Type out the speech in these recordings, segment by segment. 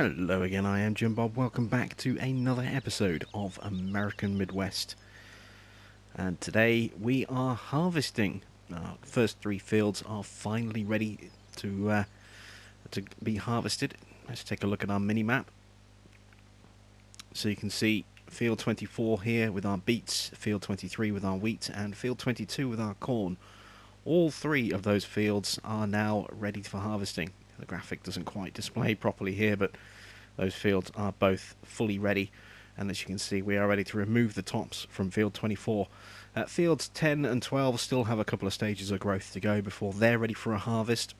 Hello again, I am Jim Bob. Welcome back to another episode of American Midwest. And today we are harvesting. Our first three fields are finally ready to be harvested. Let's take a look at our mini map. So you can see field 24 here with our beets, field 23 with our wheat, and field 22 with our corn. All three of those fields are now ready for harvesting. The graphic doesn't quite display properly here, but those fields are both fully ready, and as you can see we are ready to remove the tops from field 24. Fields 10 and 12 still have a couple of stages of growth to go before they're ready for a harvest.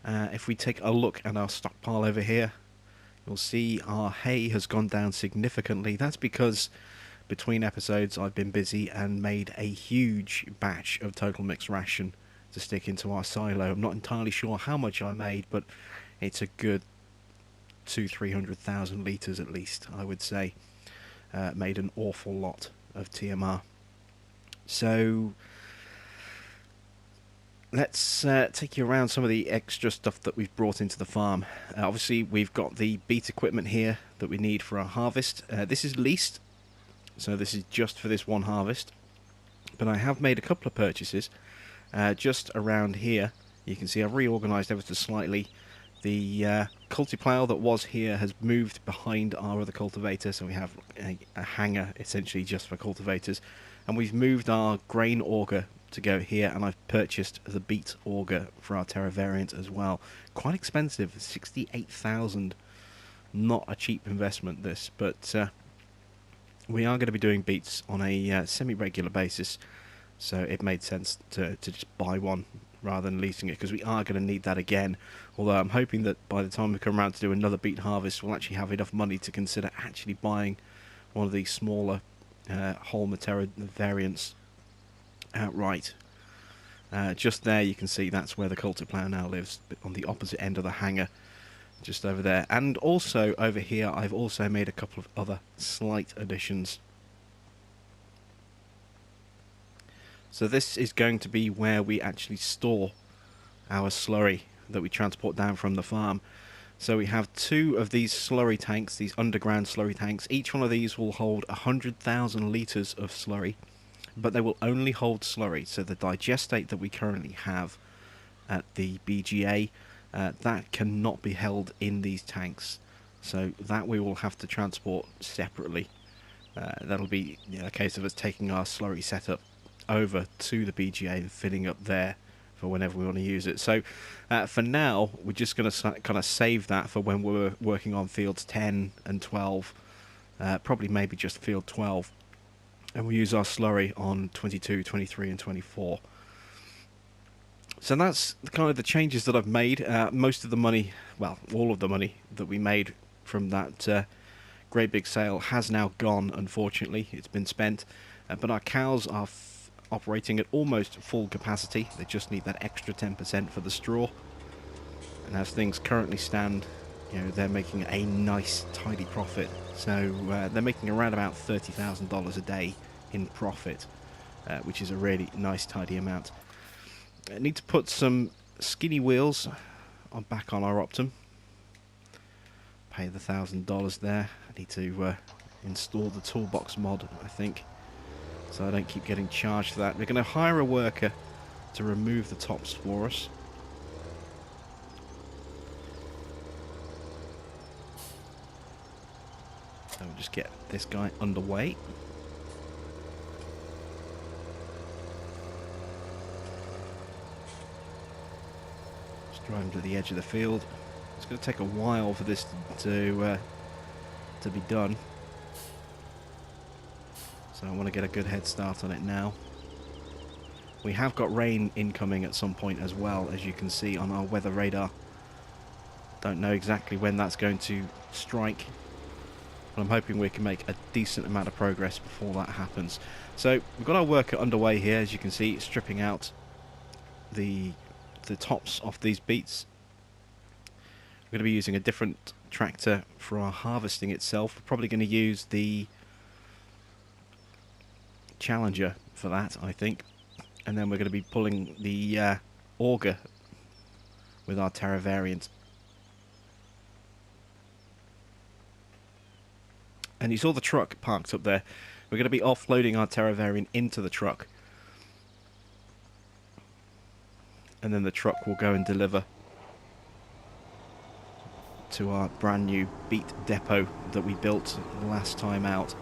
If we take a look at our stockpile over here, you'll see our hay has gone down significantly. That's because between episodes I've been busy and made a huge batch of total mixed ration to stick into our silo. I'm not entirely sure how much I made, but it's a good 200,000-300,000 litres at least, I would say. Made an awful lot of TMR. So let's take you around some of the extra stuff that we've brought into the farm. Obviously we've got the Beet equipment here that we need for our harvest. This is leased, so this is just for this one harvest, but I have made a couple of purchases. Just around here you can see I've reorganised ever so slightly. The cultiplough that was here has moved behind our other cultivator, so we have a hanger essentially just for cultivators, and we've moved our grain auger to go here, and I've purchased the Beet auger for our Terra variant as well. Quite expensive, 68,000. Not a cheap investment this, but we are going to be doing beets on a semi-regular basis, so it made sense to just buy one rather than leasing it, because we are going to need that again. Although I'm hoping that by the time we come around to do another beet harvest, we'll actually have enough money to consider actually buying one of these smaller whole Terra variants outright. Just there you can see that's where the cultiplough now lives, on the opposite end of the hanger, just over there. And also over here I've also made a couple of other slight additions. So this is going to be where we actually store our slurry that we transport down from the farm. So we have two of these slurry tanks, these underground slurry tanks. Each one of these will hold 100,000 litres of slurry, but they will only hold slurry. So the digestate that we currently have at the BGA, that cannot be held in these tanks. So that we will have to transport separately. That'll be a case of us taking our slurry setup over to the BGA and filling up there for whenever we want to use it. So for now we're just going to kind of save that for when we're working on fields 10 and 12, probably maybe just field 12, and we'll use our slurry on 22, 23 and 24. So that's kind of the changes that I've made. Most of the money, well, all of the money that we made from that great big sale has now gone, unfortunately. It's been spent, but our cows are operating at almost full capacity. They just need that extra 10% for the straw, and as things currently stand, they're making a nice tidy profit. So they're making around about $30,000 a day in profit, which is a really nice tidy amount. I need to put some skinny wheels back on our Optum. Pay the $1,000 there. I need to install the toolbox mod, I think, so I don't keep getting charged for that. We're going to hire a worker to remove the tops for us. So we'll just get this guy underway. Just drive him to the edge of the field. It's going to take a while for this to be done, so I want to get a good head start on it now. We have got rain incoming at some point as well, as you can see on our weather radar. Don't know exactly when that's going to strike, but I'm hoping we can make a decent amount of progress before that happens. So we've got our worker underway here, as you can see, stripping out the tops off these beets. We're going to be using a different tractor for our harvesting itself. We're probably going to use the Challenger for that, I think, and then we're going to be pulling the auger with our Terra variant. And you saw the truck parked up there. We're going to be offloading our Terravarian into the truck. And then the truck will go and deliver to our brand new Beet depot that we built last time out.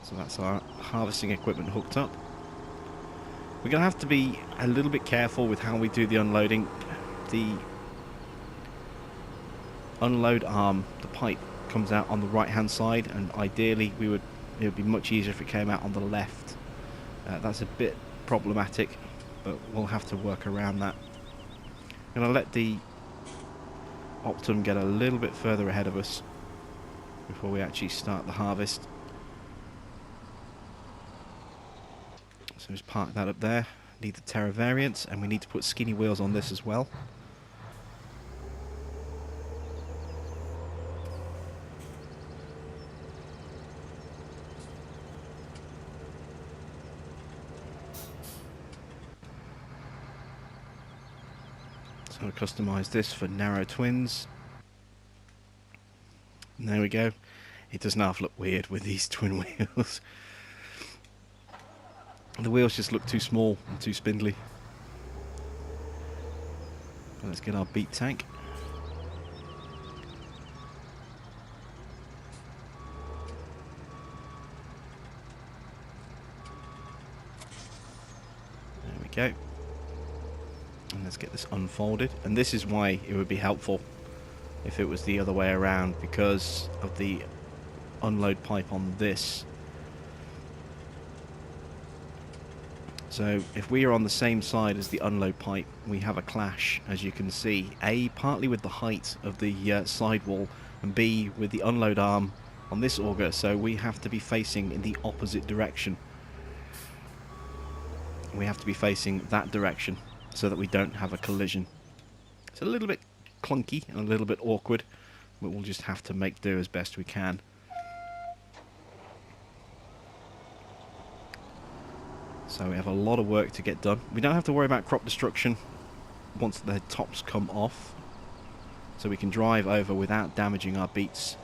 So that's our harvesting equipment hooked up. We're going to have to be a little bit careful with how we do the unloading. The unload arm, the pipe, comes out on the right hand side, and ideally it would be much easier if it came out on the left. That's a bit problematic, but we'll have to work around that. I'm going to let the Optum get a little bit further ahead of us before we actually start the harvest. So just park that up there. Need the Terravariants, and we need to put skinny wheels on this as well. So I'll customise this for narrow twins. And there we go. It does half look weird with these twin wheels. The wheels just look too small and too spindly. But let's get our Beet tank. There we go. And let's get this unfolded. And this is why it would be helpful if it was the other way around, because of the unload pipe on this. So if we are on the same side as the unload pipe, we have a clash, as you can see. A, partly with the height of the sidewall, and B, with the unload arm on this auger, so we have to be facing in the opposite direction. We have to be facing that direction so that we don't have a collision. It's a little bit clunky and a little bit awkward, but we'll just have to make do as best we can. So we have a lot of work to get done. We don't have to worry about crop destruction once the tops come off, so we can drive over without damaging our beets.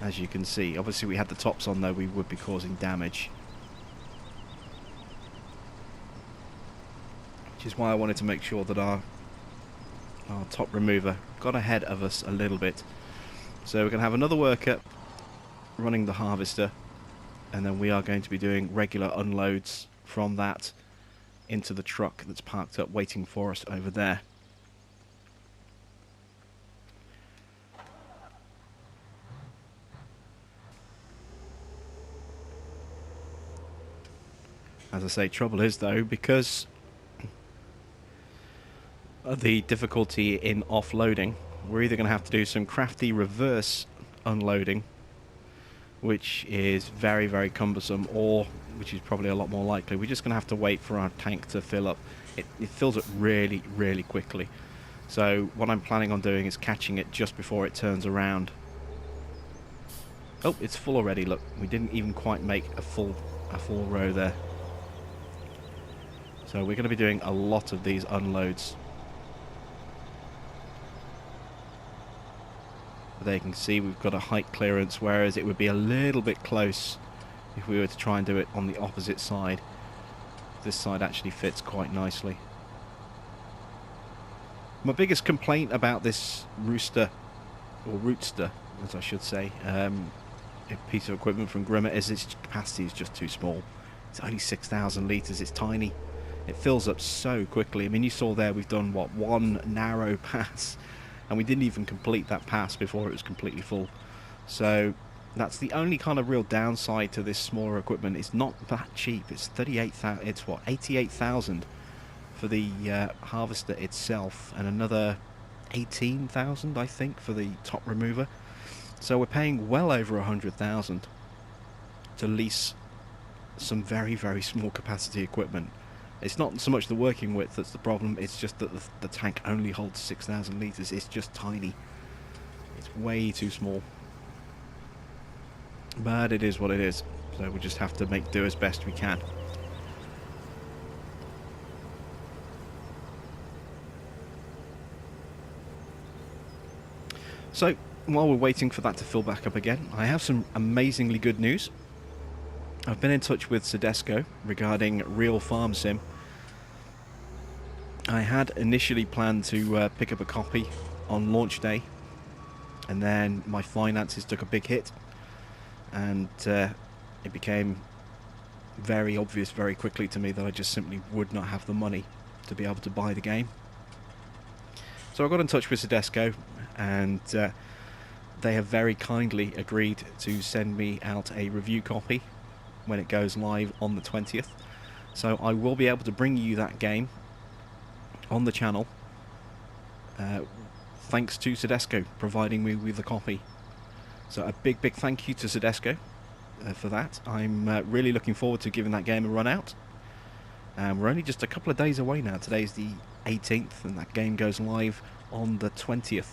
As you can see, obviously we had the tops on though, we would be causing damage. Which is why I wanted to make sure that our top remover got ahead of us a little bit. So we're going to have another worker running the harvester, and then we are going to be doing regular unloads from that into the truck that's parked up waiting for us over there. As I say, trouble is though, because of the difficulty in offloading, we're either going to have to do some crafty reverse unloading, which is very, very cumbersome, or, which is probably a lot more likely, we're just going to have to wait for our tank to fill up. It fills up really, really quickly. So what I'm planning on doing is catching it just before it turns around. Oh, it's full already, look. We didn't even quite make a full row there. So we're going to be doing a lot of these unloads. There you can see we've got a height clearance, whereas it would be a little bit close if we were to try and do it on the opposite side. This side actually fits quite nicely. My biggest complaint about this rooster, or rootster as I should say, a piece of equipment from Grimmer, is its capacity is just too small. It's only 6,000 litres, it's tiny. It fills up so quickly. I mean, you saw there we've done, what, one narrow pass, and we didn't even complete that pass before it was completely full. So that's the only kind of real downside to this smaller equipment. It's not that cheap. It's 38,000. It's what, 88,000 for the harvester itself, and another 18,000 I think for the top remover. So we're paying well over 100,000 to lease some very, very small capacity equipment. It's not so much the working width that's the problem, it's just that the tank only holds 6,000 litres. It's just tiny. It's way too small. But it is what it is. So we'll just have to make do as best we can. So while we're waiting for that to fill back up again, I have some amazingly good news. I've been in touch with Sedesco regarding Real Farm Sim. I had initially planned to pick up a copy on launch day, and then my finances took a big hit, and it became very obvious very quickly to me that I just simply would not have the money to be able to buy the game. So I got in touch with Sedesco, and they have very kindly agreed to send me out a review copy when it goes live on the 20th. So I will be able to bring you that game on the channel, thanks to Sedesco providing me with a copy. So a big thank you to Sedesco for that. I'm really looking forward to giving that game a run out. We're only just a couple of days away now. Today's the 18th and that game goes live on the 20th.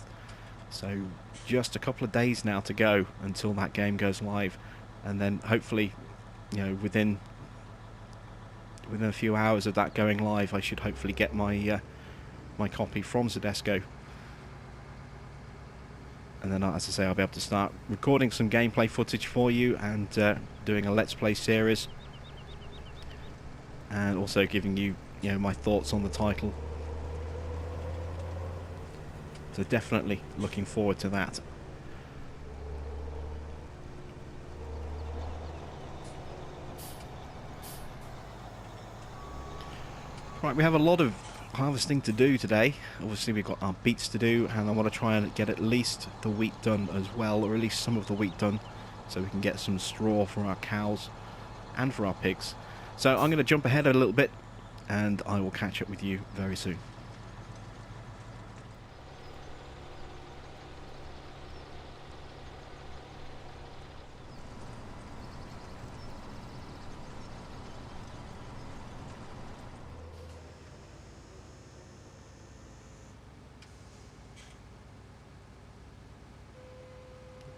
So just a couple of days now to go until that game goes live, and then hopefully, you know, within a few hours of that going live, I should hopefully get my my copy from Sedesco. And then, as I say, I'll be able to start recording some gameplay footage for you and doing a Let's Play series, and also giving you, you know, my thoughts on the title. So definitely looking forward to that. Right, we have a lot of harvesting to do today. Obviously we've got our beets to do, and I want to try and get at least the wheat done as well, or at least some of the wheat done, so we can get some straw for our cows and for our pigs. So I'm going to jump ahead a little bit, and I will catch up with you very soon.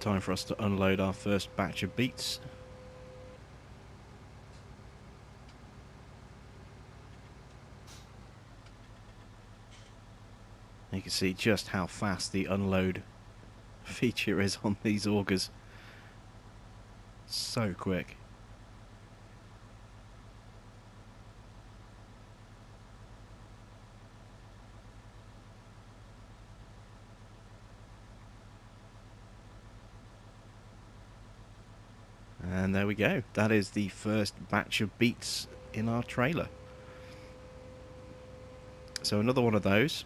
Time for us to unload our first batch of beets. You can see just how fast the unload feature is on these augers. So quick. And there we go. That is the first batch of beets in our trailer. So another one of those,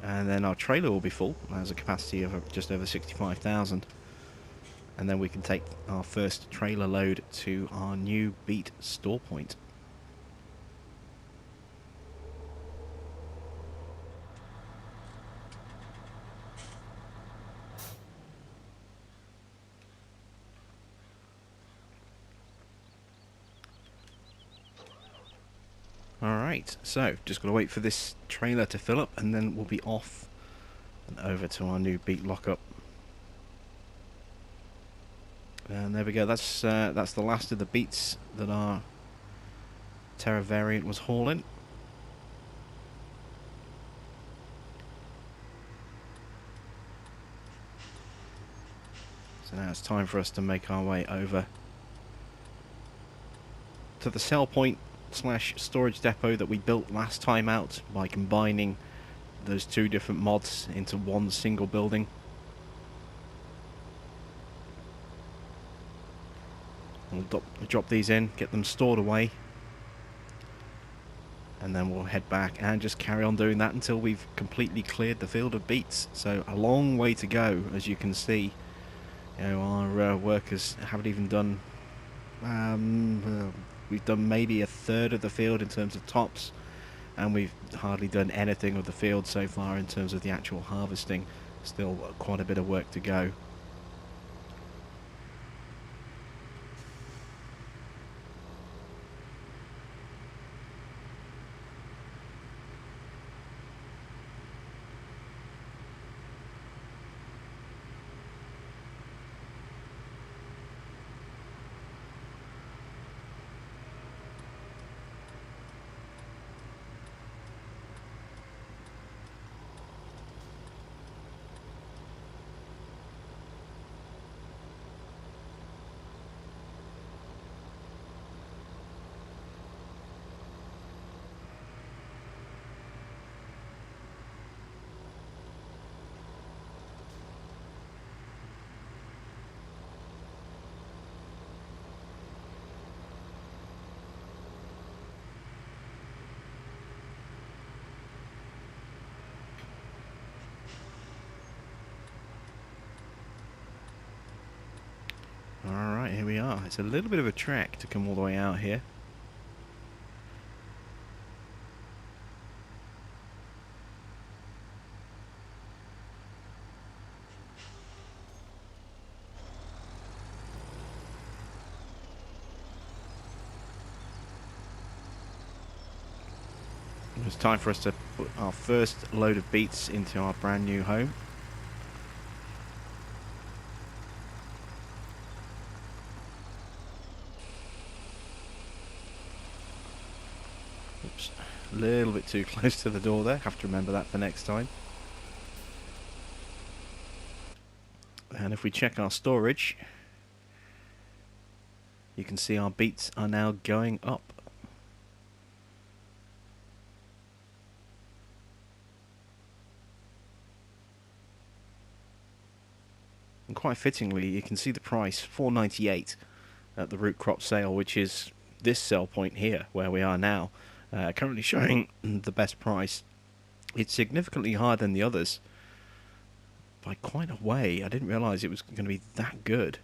and then our trailer will be full. It has a capacity of just over 65,000. And then we can take our first trailer load to our new Beet store point. Alright, so just got to wait for this trailer to fill up, and then we'll be off and over to our new Beet lockup. And there we go, that's the last of the beets that our Terra variant was hauling. So now it's time for us to make our way over to the sell point / storage depot that we built last time out by combining those two different mods into one single building. We'll drop these in, get them stored away, and then we'll head back and just carry on doing that until we've completely cleared the field of beets. So a long way to go, as you can see. You know, our workers haven't even done we've done maybe a third of the field in terms of tops, and we've hardly done anything of the field so far in terms of the actual harvesting. Still quite a bit of work to go. far. It's a little bit of a trek to come all the way out here. It's time for us to put our first load of beets into our brand new home. Oops, a little bit too close to the door there. Have to remember that for next time. And if we check our storage, you can see our beets are now going up. And quite fittingly, you can see the price, $4.98 at the root crop sale, which is this sell point here, where we are now, currently showing the best price. It's significantly higher than the others by quite a way. I didn't realise it was going to be that good.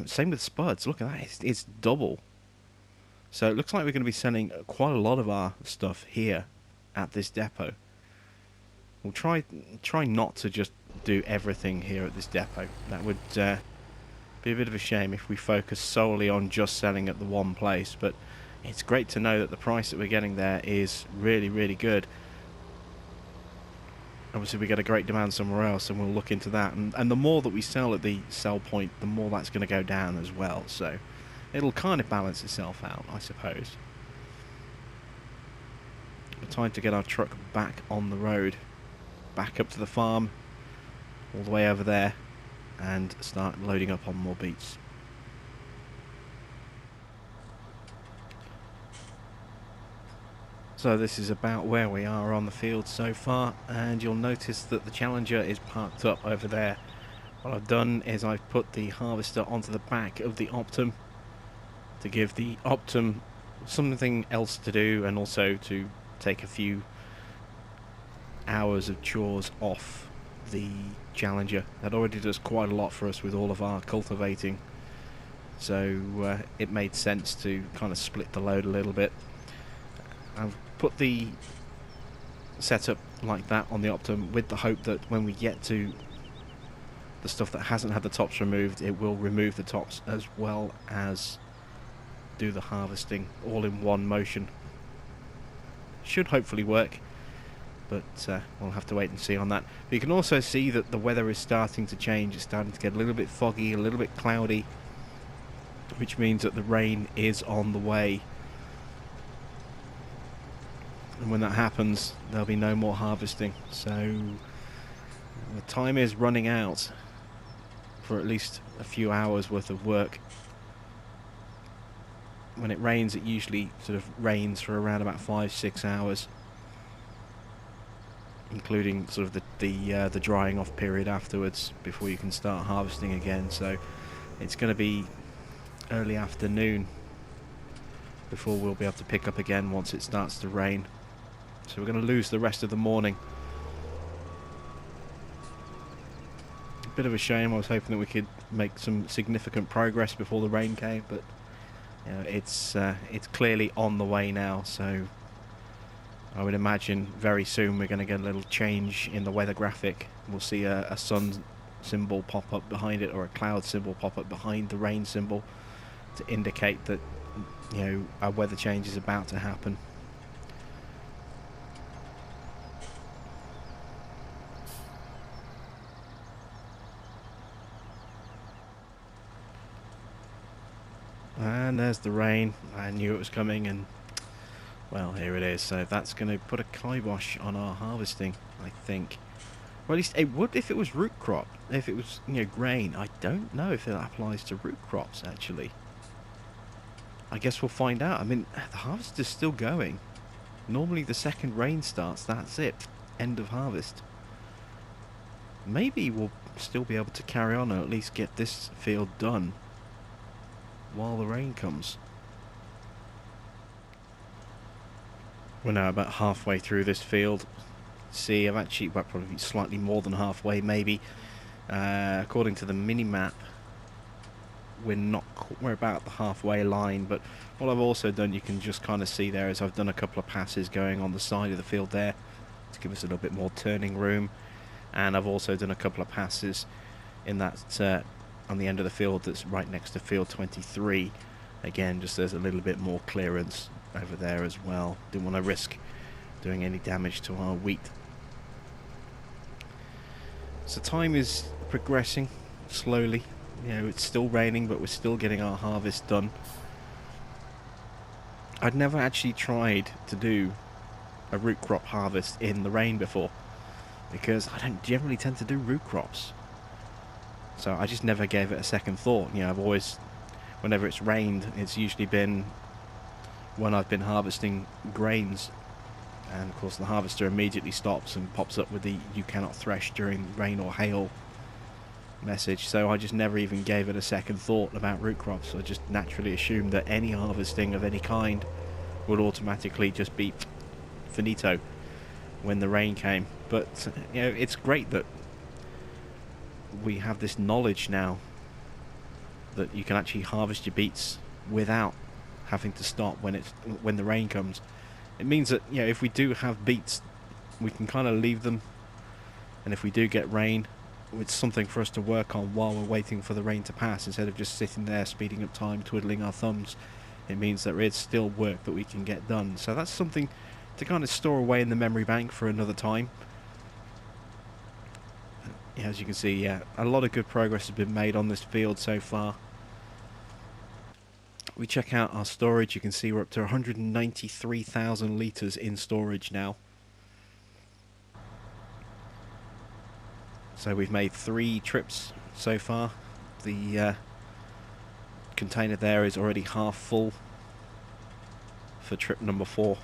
Same with spuds. Look at that, it's double. So it looks like we're going to be selling quite a lot of our stuff here at this depot. We'll try not to just do everything here at this depot. That would be a bit of a shame if we focus solely on just selling at the one place, but it's great to know that the price that we're getting there is really, really good. Obviously we get a great demand somewhere else, and we'll look into that, and the more that we sell at the sell point, the more that's going to go down as well, so it'll kind of balance itself out, I suppose. But time to get our truck back on the road, back up to the farm, all the way over there, and start loading up on more beets. So this is about where we are on the field so far, and you'll notice that the Challenger is parked up over there. What I've done is I've put the harvester onto the back of the Optum to give the Optum something else to do, and also to take a few hours of chores off the Challenger. That already does quite a lot for us with all of our cultivating, so it made sense to kind of split the load a little bit. I've put the setup like that on the Optum with the hope that when we get to the stuff that hasn't had the tops removed, it will remove the tops as well as do the harvesting all in one motion. Should hopefully work, but we'll have to wait and see on that. But you can also see that the weather is starting to change. It's starting to get a little bit foggy, a little bit cloudy, which means that the rain is on the way. And when that happens, there'll be no more harvesting. So the time is running out for at least a few hours worth of work. When it rains, it usually sort of rains for around about 5-6 hours, including sort of the drying off period afterwards before you can start harvesting again. So it's going to be early afternoon before we'll be able to pick up again once it starts to rain. So we're going to lose the rest of the morning. A bit of a shame. I was hoping that we could make some significant progress before the rain came, but you know, it's clearly on the way now. So I would imagine very soon we're going to get a little change in the weather graphic. We'll see a sun symbol pop up behind it, or a cloud symbol pop up behind the rain symbol, to indicate that, you know, a weather change is about to happen. And there's the rain. I knew it was coming, and well, here it is. So that's going to put a kibosh on our harvesting, I think. Or at least it would if it was root crop. If it was, you know, grain. I don't know if that applies to root crops, actually. I guess we'll find out. I mean, the harvest is still going. Normally the second rain starts, that's it. End of harvest. Maybe we'll still be able to carry on, or at least get this field done while the rain comes. We're now about halfway through this field. See, I've actually, well, probably slightly more than halfway, maybe. According to the mini-map, we're not we're about the halfway line, but what I've also done, you can just kind of see there, is I've done a couple of passes going on the side of the field there to give us a little bit more turning room, and I've also done a couple of passes in that on the end of the field that's right next to field 23. Again, just there's a little bit more clearance over there as well. Didn't want to risk doing any damage to our wheat. So time is progressing slowly. You know, it's still raining, but we're still getting our harvest done. I'd never actually tried to do a root crop harvest in the rain before, because I don't generally tend to do root crops. So I just never gave it a second thought. You know, I've always, whenever it's rained, it's usually been when I've been harvesting grains. And of course the harvester immediately stops and pops up with the "you cannot thresh during rain or hail" message. So I just never even gave it a second thought about root crops. I just naturally assumed that any harvesting of any kind would automatically just be finito when the rain came. But you know, it's great that we have this knowledge now that you can actually harvest your beets without having to stop when the rain comes. It means that, you know, if we do have beets, we can kind of leave them, and if we do get rain, it's something for us to work on while we're waiting for the rain to pass, instead of just sitting there speeding up time, twiddling our thumbs. It means that there is still work that we can get done. So that's something to kind of store away in the memory bank for another time. As you can see, yeah, a lot of good progress has been made on this field so far. We check out our storage, you can see we're up to 193,000 litres in storage now. So we've made 3 trips so far. The container there is already half full for trip number 4.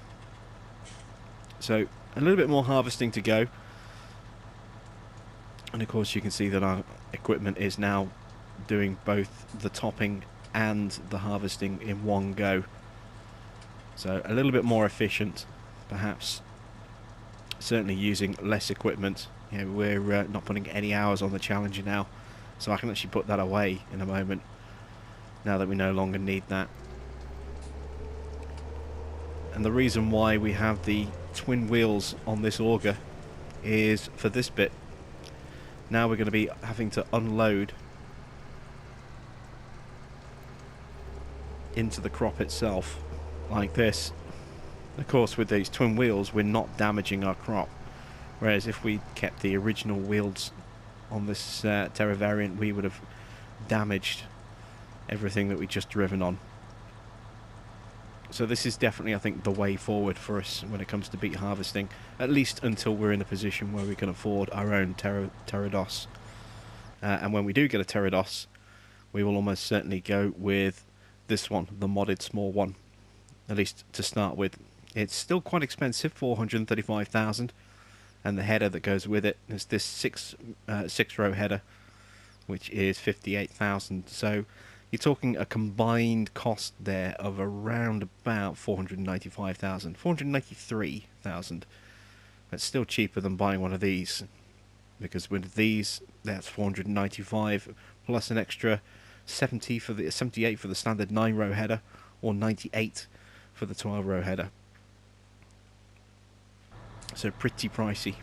So a little bit more harvesting to go. And of course you can see that our equipment is now doing both the topping and the harvesting in one go. So a little bit more efficient, perhaps. Certainly using less equipment. You know, we're not putting any hours on the Challenger now, so I can actually put that away in a moment, now that we no longer need that. And the reason why we have the twin wheels on this auger is for this bit. Now we're going to be having to unload into the crop itself like this. Of course, with these twin wheels, we're not damaging our crop, whereas if we kept the original wheels on this Terra variant, we would have damaged everything that we just driven on. So this is definitely, I think, the way forward for us when it comes to beet harvesting, at least until we're in a position where we can afford our own Terrados. And when we do get a Terrados, we will almost certainly go with this one, the modded small one, at least to start with. It's still quite expensive, 435,000, and the header that goes with it is this six row header, which is 58,000. So you're talking a combined cost there of around about 495,000, 493,000. That's still cheaper than buying one of these, because with these, that's 495 plus an extra 78 for the standard 9-row header, or 98 for the 12-row header. So pretty pricey.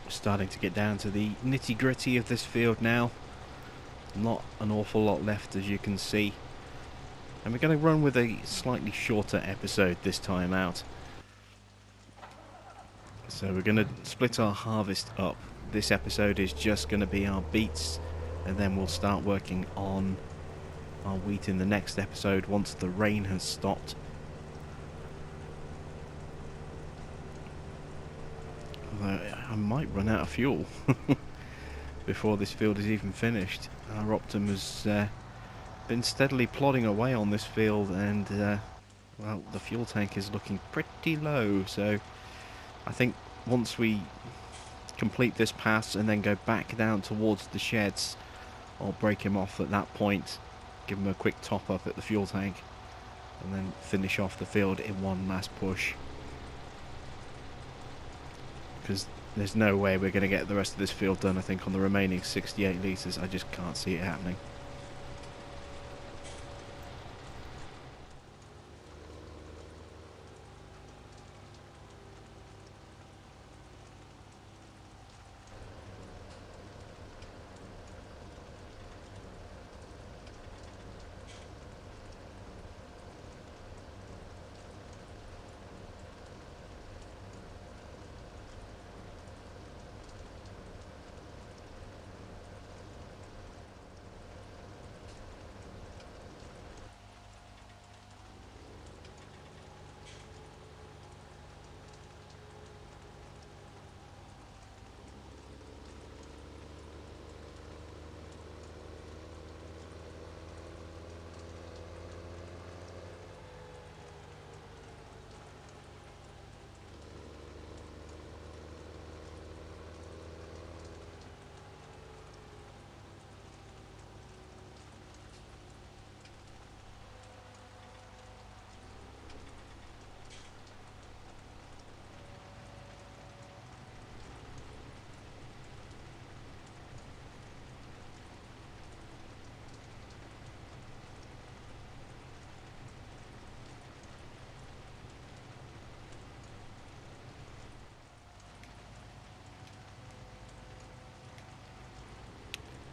Starting to get down to the nitty-gritty of this field now. Not an awful lot left, as you can see. And we're going to run with a slightly shorter episode this time out. So we're going to split our harvest up. This episode is just going to be our beets, and then we'll start working on our wheat in the next episode once the rain has stopped. Although I might run out of fuel before this field is even finished. Our Optum has been steadily plodding away on this field, and well, the fuel tank is looking pretty low, so I think once we complete this pass and then go back down towards the sheds, I'll break him off at that point, give him a quick top up at the fuel tank, and then finish off the field in one last push. Because there's no way we're going to get the rest of this field done, I think, on the remaining 68 litres. I just can't see it happening.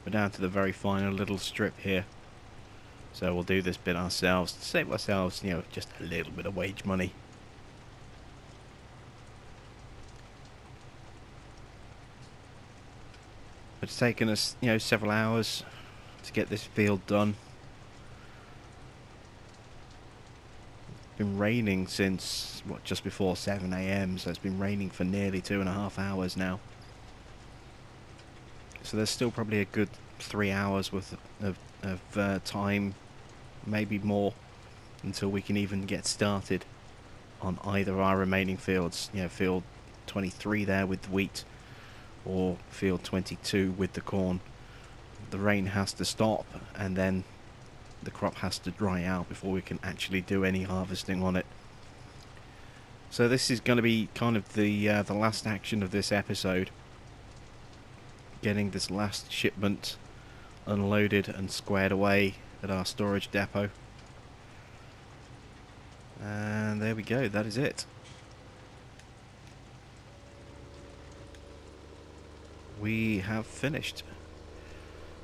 We're down to the very final little strip here, so we'll do this bit ourselves to save ourselves, you know, just a little bit of wage money. It's taken us, you know, several hours to get this field done. It's been raining since, what, just before 7 AM, so it's been raining for nearly 2.5 hours now. So there's still probably a good 3 hours worth of time, maybe more, until we can even get started on either our remaining fields. You know, field 23 there with the wheat, or field 22 with the corn. The rain has to stop, and then the crop has to dry out before we can actually do any harvesting on it. So this is going to be kind of the last action of this episode. Getting this last shipment unloaded and squared away at our storage depot. And there we go, that is it. We have finished.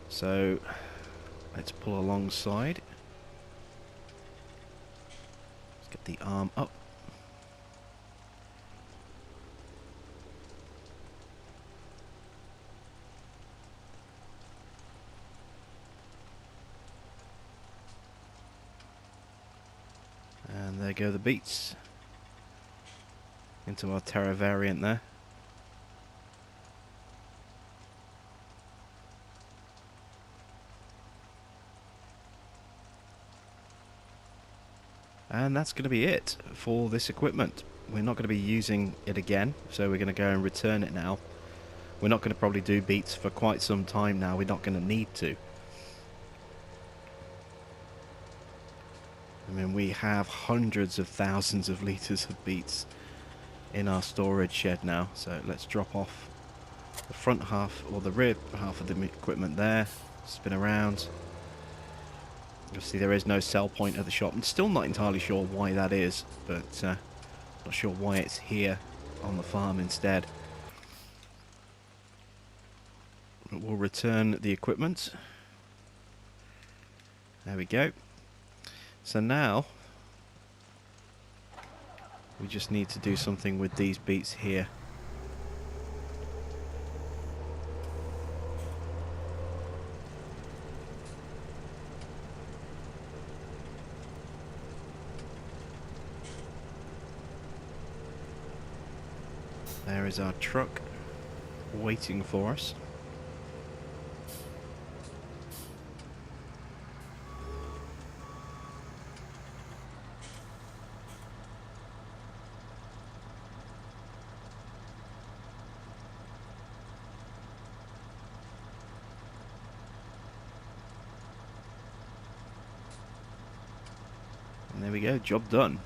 So let's pull alongside. Let's get the arm up. And there go the beets into our Terra variant there. And that's going to be it for this equipment. We're not going to be using it again, so we're going to go and return it now. We're not going to probably do beets for quite some time now. We're not going to need to. I mean, we have hundreds of thousands of litres of beets in our storage shed now. So let's drop off the front half, or the rear half of the equipment there. Spin around. Obviously there is no sell point at the shop. I'm still not entirely sure why that is, but not sure why it's here on the farm instead. But we'll return the equipment. There we go. So now we just need to do something with these beets here. There is our truck waiting for us. And there we go, job done.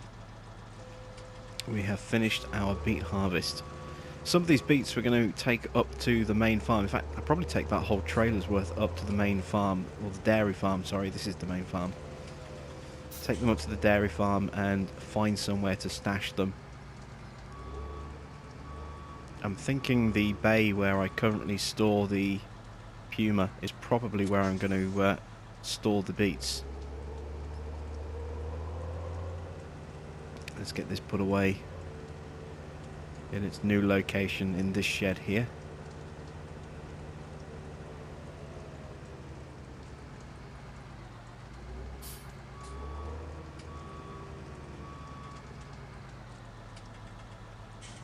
We have finished our beet harvest. Some of these beets we're going to take up to the main farm. In fact, I'll probably take that whole trailer's worth up to the main farm, or the dairy farm, sorry, this is the main farm. Take them up to the dairy farm and find somewhere to stash them. I'm thinking the bay where I currently store the Puma is probably where I'm going to store the beets. Let's get this put away in its new location in this shed here.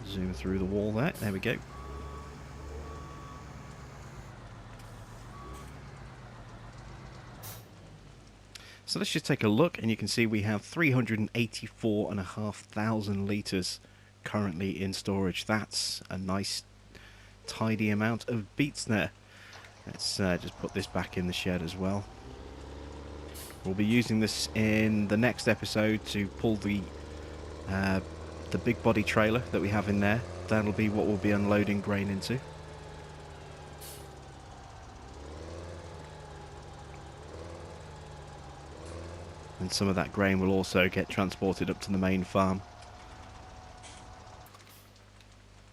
Zoom through the wall there. There we go. So let's just take a look, and you can see we have 384,500 litres currently in storage. That's a nice tidy amount of beets there. Let's just put this back in the shed as well. We'll be using this in the next episode to pull the big body trailer that we have in there. That'll be what we'll be unloading grain into. And some of that grain will also get transported up to the main farm.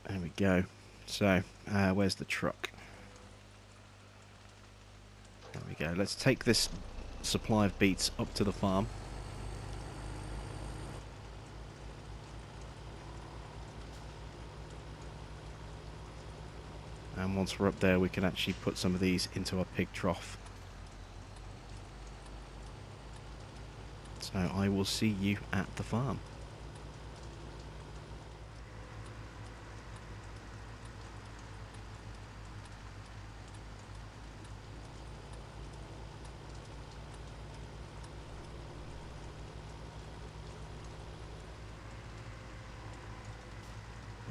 There we go. So, where's the truck? There we go. Let's take this supply of beets up to the farm. And once we're up there, we can actually put some of these into our pig trough. So I will see you at the farm.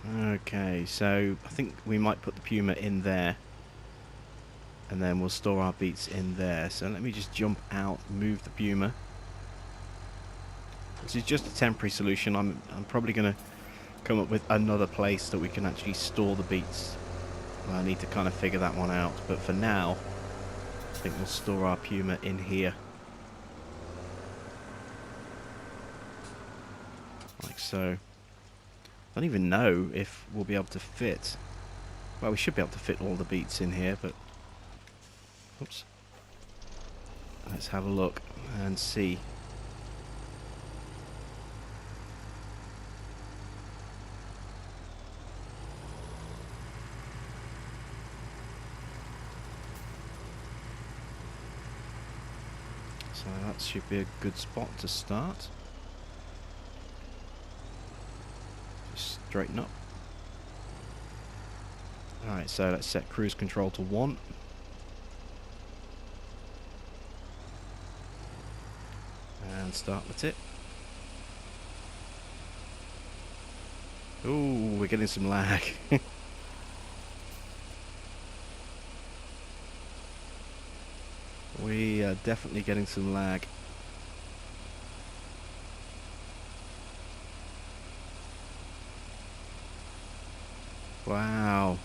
Okay, so I think we might put the Puma in there, and then we'll store our beets in there. So let me just jump out, move the Puma. This is just a temporary solution. I'm probably going to come up with another place that we can actually store the beets. I need to kind of figure that one out, but for now I think we'll store our Puma in here, like so. I don't even know if we'll be able to fit, well, we should be able to fit all the beets in here, but oops, let's have a look and see. So that should be a good spot to start. Just straighten up. Alright, so let's set cruise control to 1. And start the tip. Ooh, we're getting some lag. We are definitely getting some lag. Wow.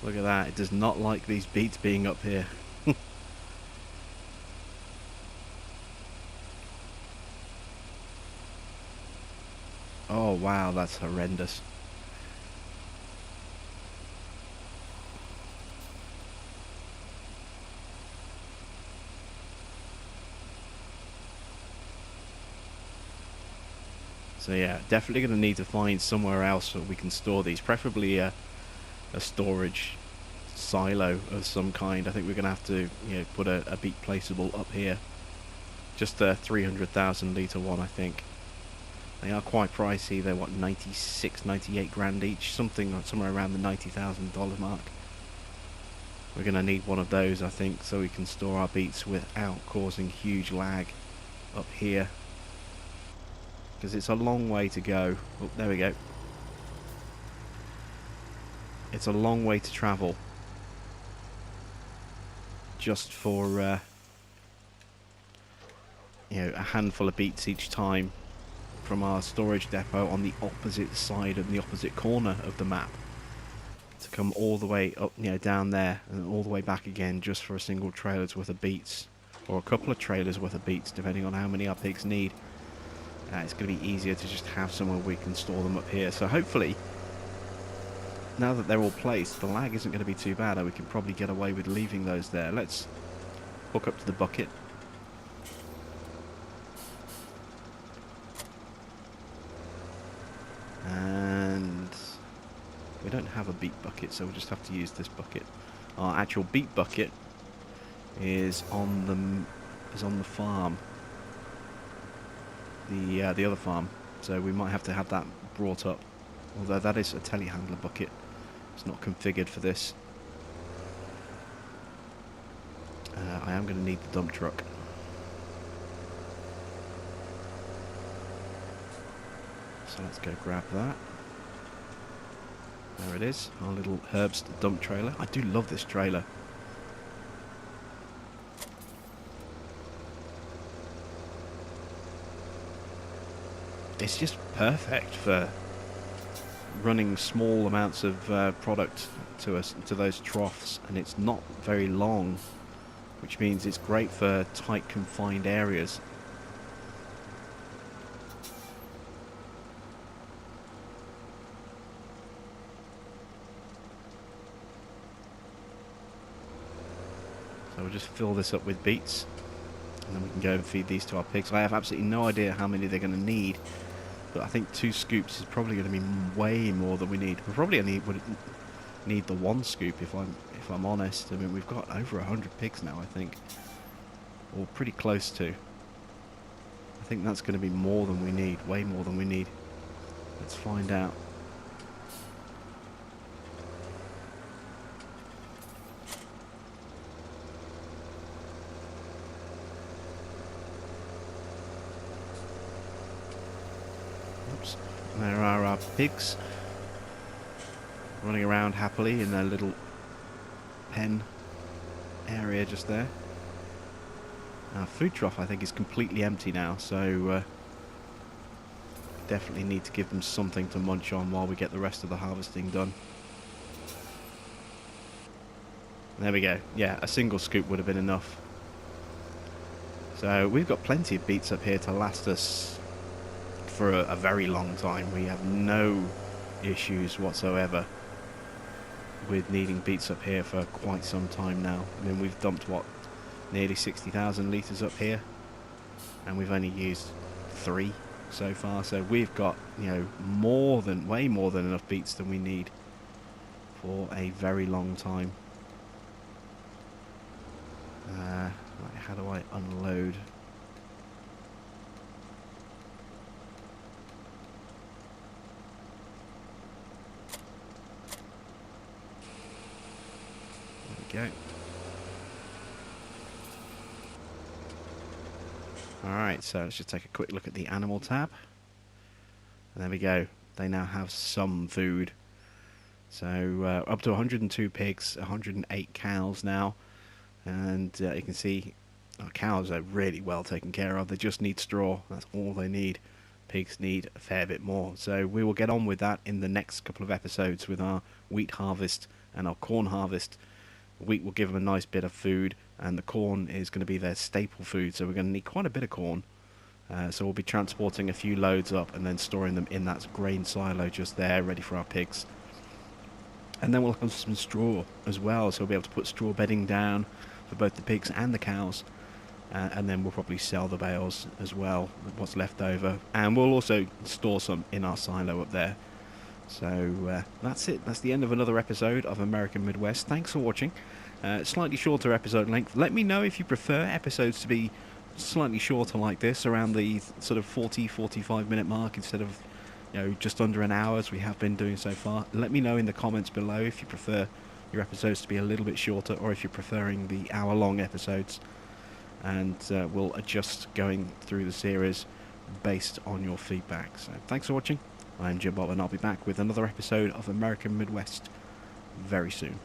Look at that. It does not like these beets being up here. Oh wow, that's horrendous. So yeah, definitely going to need to find somewhere else where we can store these, preferably a storage silo of some kind. I think we're going to have to, put a Beet placeable up here. Just a 300,000 litre one, I think. They are quite pricey. They're what, 96, 98 grand each, somewhere around the $90,000 mark. We're going to need one of those, I think, so we can store our beets without causing huge lag up here. Because it's a long way to go. Oh, there we go. It's a long way to travel. Just for, a handful of beets each time from our storage depot on the opposite side and the opposite corner of the map. To come all the way up, down there and all the way back again just for a single trailer's worth of beets, or a couple of trailers worth of beets, depending on how many our pigs need. It's going to be easier to just have somewhere we can store them up here. So hopefully, now that they're all placed, the lag isn't going to be too bad, and we can probably get away with leaving those there. Let's hook up to the bucket. And we don't have a beet bucket, so we'll just have to use this bucket. Our actual beet bucket is on the farm, the other farm. So we might have to have that brought up. Although that is a telehandler bucket, it's not configured for this. I am going to need the dump truck. So let's go grab that. There it is, our little Herbst dump trailer. I do love this trailer. It's just perfect for running small amounts of product to those troughs, and it's not very long, which means it's great for tight confined areas. So we'll just fill this up with beets, and then we can go and feed these to our pigs. I have absolutely no idea how many they're going to need, but I think 2 scoops is probably going to be way more than we need. We probably only would need the 1 scoop if I'm honest. I mean, we've got over 100 pigs now, I think, or pretty close to. I think that's going to be more than we need, way more than we need. Let's find out. Oops. There are our pigs running around happily in their little pen area just there. Our food trough, I think, is completely empty now, so definitely need to give them something to munch on while we get the rest of the harvesting done. There we go. Yeah, a single scoop would have been enough. So we've got plenty of beets up here to last us for a very long time. We have no issues whatsoever with needing beets up here for quite some time now. I mean, we've dumped, what, nearly 60,000 litres up here, and we've only used 3 so far, so we've got, way more than enough beets than we need for a very long time. Right, how do I unload? There we go. Alright, so let's just take a quick look at the animal tab. And there we go. They now have some food. So up to 102 pigs, 108 cows now. And you can see our cows are really well taken care of. They just need straw. That's all they need. Pigs need a fair bit more. So we will get on with that in the next couple of episodes with our wheat harvest and our corn harvest. Wheat will give them a nice bit of food, and the corn is going to be their staple food, so we're going to need quite a bit of corn. So we'll be transporting a few loads up and then storing them in that grain silo just there, ready for our pigs. And then we'll have some straw as well, so we'll be able to put straw bedding down for both the pigs and the cows. and then we'll probably sell the bales as well, what's left over, and we'll also store some in our silo up there. So that's it. That's the end of another episode of American Midwest. Thanks for watching. Slightly shorter episode length. Let me know if you prefer episodes to be slightly shorter like this, around the sort of 40-45 minute mark instead of just under an hour as we have been doing so far. Let me know in the comments below if you prefer your episodes to be a little bit shorter, or if you're preferring the hour-long episodes, and we'll adjust going through the series based on your feedback. So thanks for watching. I'm Jim Bob, and I'll be back with another episode of American Midwest very soon.